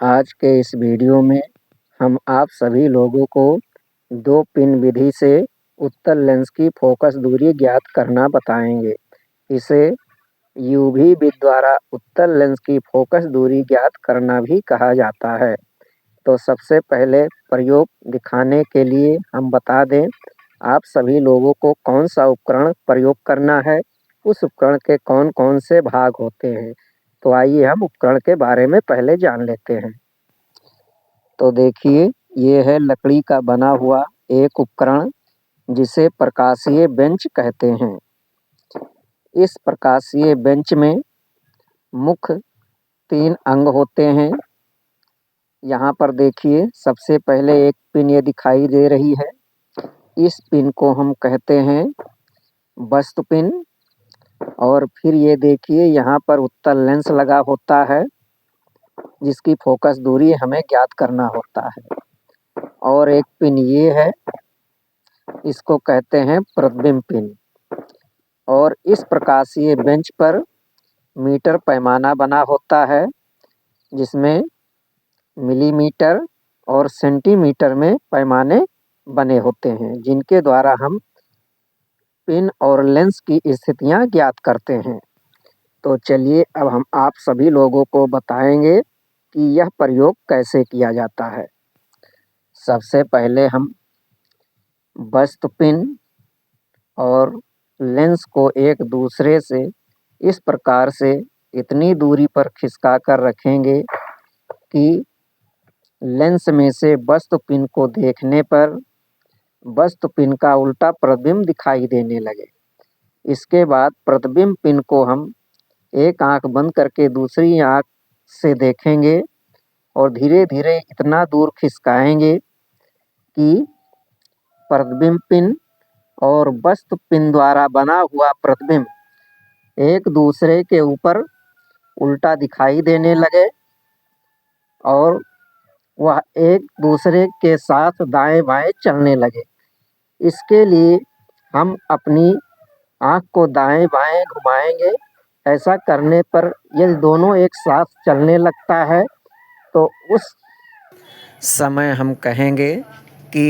आज के इस वीडियो में हम आप सभी लोगों को 2 पिन विधि से उत्तल लेंस की फोकस दूरी ज्ञात करना बताएंगे। इसे यूवी विधि द्वारा उत्तल लेंस की फोकस दूरी ज्ञात करना भी कहा जाता है। तो सबसे पहले प्रयोग दिखाने के लिए हम बता दें आप सभी लोगों को कौन सा उपकरण प्रयोग करना है, उस उपकरण के कौन-कौन से भाग होते हैं। तो आइए हम उपकरण के बारे में पहले जान लेते हैं। तो देखिए, ये है लकड़ी का बना हुआ एक उपकरण जिसे प्रकाशीय बेंच कहते हैं। इस प्रकाशीय बेंच में मुख्य 3 अंग होते हैं। यहाँ पर देखिए सबसे पहले एक पिन ये दिखाई दे रही है। इस पिन को हम कहते हैं वस्तु पिन। और फिर ये देखिए यहाँ पर उत्तल लेंस लगा होता है जिसकी फोकस दूरी हमें ज्ञात करना होता है। और एक पिन ये है, इसको कहते हैं प्रतिबिंब पिन। और इस प्रकाशीय बेंच पर मीटर पैमाना बना होता है जिसमें मिलीमीटर और सेंटीमीटर में पैमाने बने होते हैं जिनके द्वारा हम पिन और लेंस की स्थितियां ज्ञात करते हैं। तो चलिए अब हम आप सभी लोगों को बताएंगे कि यह प्रयोग कैसे किया जाता है। सबसे पहले हम वस्तु पिन और लेंस को एक दूसरे से इस प्रकार से इतनी दूरी पर खिसका कर रखेंगे कि लेंस में से वस्तु पिन को देखने पर वस्तु पिन का उल्टा प्रतिबिंब दिखाई देने लगे। इसके बाद प्रतिबिंब पिन को हम एक आंख बंद करके दूसरी आंख से देखेंगे और धीरे-धीरे इतना दूर खिसकाएंगे कि प्रतिबिंब पिन और वस्तु पिन द्वारा बना हुआ प्रतिबिंब एक दूसरे के ऊपर उल्टा दिखाई देने लगे और वह एक दूसरे के साथ दाएं-बाएं चलने लगे। इसके लिए हम अपनी आँख को दाएं-बाएं घुमाएंगे। ऐसा करने पर यदि दोनों एक साथ चलने लगता है तो उस समय हम कहेंगे कि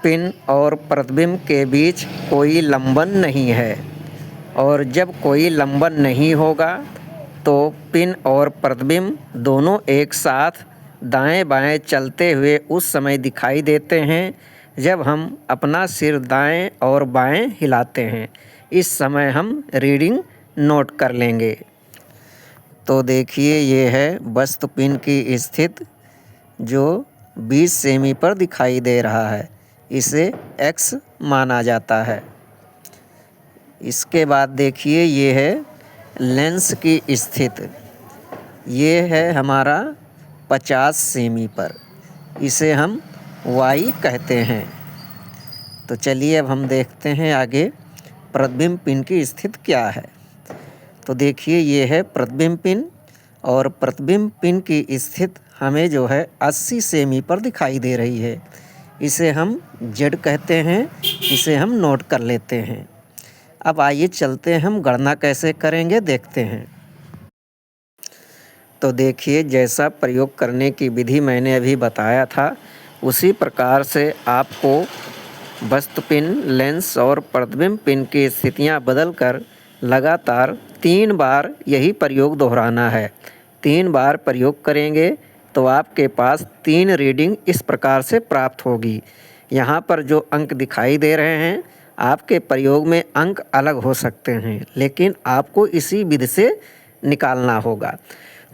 पिन और प्रतिबिंब के बीच कोई लंबन नहीं है। और जब कोई लंबन नहीं होगा तो पिन और प्रतिबिंब दोनों एक साथ दाएं-बाएं चलते हुए उस समय दिखाई देते हैं जब हम अपना सिर दाएं और बाएं हिलाते हैं। इस समय हम रीडिंग नोट कर लेंगे। तो देखिए ये है वस्तु पिन की स्थिति जो 20 सेमी पर दिखाई दे रहा है। इसे X माना जाता है। इसके बाद देखिए ये है लेंस की स्थिति। ये है हमारा 50 सेमी पर। इसे हम Y कहते हैं। तो चलिए अब हम देखते हैं आगे प्रतिबिंब पिन की स्थिति क्या है। तो देखिए ये है प्रतिबिंब पिन और प्रतिबिंब पिन की स्थिति हमें जो है 80 सेमी पर दिखाई दे रही है। इसे हम Z कहते हैं। इसे हम नोट कर लेते हैं। अब आइए चलते हैं हम गणना कैसे करेंगे देखते हैं। तो देखिए जैसा प्रयोग करने की विधि मैंने अभी बताया था उसी प्रकार से आपको वस्तु पिन, लेंस और प्रतिबिंब पिन की स्थितियां बदलकर लगातार 3 बार यही प्रयोग दोहराना है। 3 बार प्रयोग करेंगे तो आपके पास 3 रीडिंग इस प्रकार से प्राप्त होगी। यहाँ पर जो अंक दिखाई दे रहे हैं आपके प्रयोग में अंक अलग हो सकते हैं लेकिन आपको इसी विधि से निकालना होगा।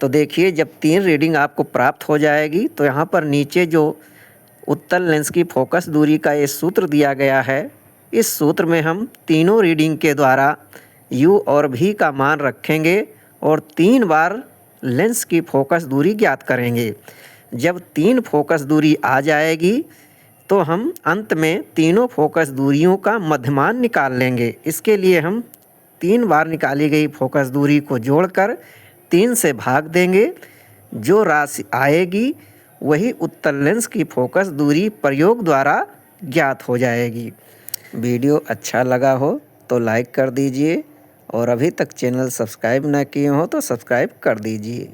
तो देखिए जब 3 रीडिंग आपको प्राप्त हो जाएगी तो यहाँ पर नीचे जो उत्तल लेंस की फोकस दूरी का ये सूत्र दिया गया है, इस सूत्र में हम तीनों रीडिंग के द्वारा U और V का मान रखेंगे और 3 बार लेंस की फोकस दूरी ज्ञात करेंगे। जब 3 फोकस दूरी आ जाएगी तो हम अंत में तीनों फोकस दूरियों का मध्यमान निकाल लेंगे। इसके लिए हम 3 बार निकाली गई फोकस दूरी को जोड़कर 3 से भाग देंगे। जो राशि आएगी वही उत्तल लेंस की फोकस दूरी प्रयोग द्वारा ज्ञात हो जाएगी। वीडियो अच्छा लगा हो तो लाइक कर दीजिए और अभी तक चैनल सब्सक्राइब ना किए हो तो सब्सक्राइब कर दीजिए।